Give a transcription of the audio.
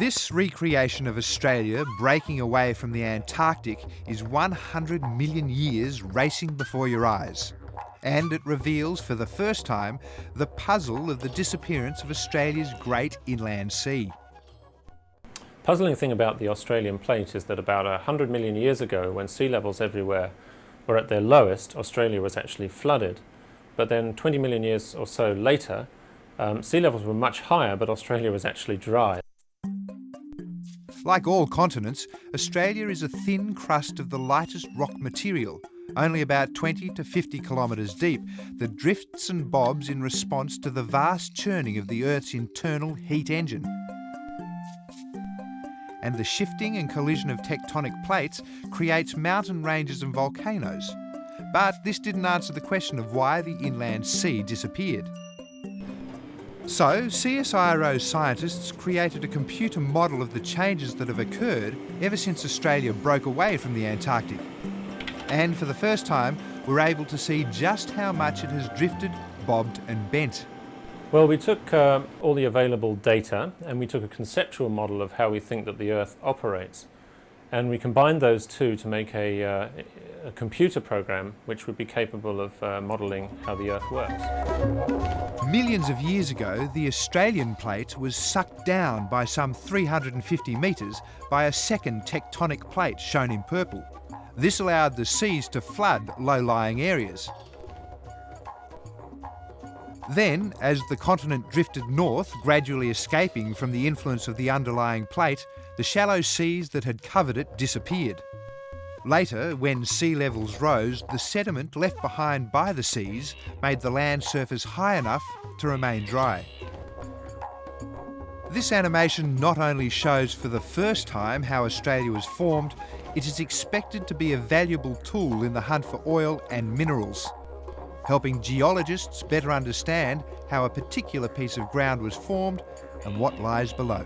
This recreation of Australia breaking away from the Antarctic is 100 million years racing before your eyes. And it reveals for the first time the puzzle of the disappearance of Australia's great inland sea. Puzzling thing about the Australian plate is that about 100 million years ago, when sea levels everywhere were at their lowest, Australia was actually flooded. But then 20 million years or so later, sea levels were much higher, but Australia was actually dry. Like all continents, Australia is a thin crust of the lightest rock material, only about 20 to 50 kilometres deep, that drifts and bobs in response to the vast churning of the Earth's internal heat engine. And the shifting and collision of tectonic plates creates mountain ranges and volcanoes. But this didn't answer the question of why the inland sea disappeared. So, CSIRO scientists created a computer model of the changes that have occurred ever since Australia broke away from the Antarctic. And for the first time, we're able to see just how much it has drifted, bobbed and bent. Well, we took all the available data and we took a conceptual model of how we think that the Earth operates. And we combined those two to make a computer program which would be capable of modelling how the Earth works. Millions of years ago, the Australian plate was sucked down by some 350 metres by a second tectonic plate shown in purple. This allowed the seas to flood low-lying areas. Then, as the continent drifted north, gradually escaping from the influence of the underlying plate, the shallow seas that had covered it disappeared. Later, when sea levels rose, the sediment left behind by the seas made the land surface high enough to remain dry. This animation not only shows for the first time how Australia was formed, it is expected to be a valuable tool in the hunt for oil and minerals, helping geologists better understand how a particular piece of ground was formed and what lies below.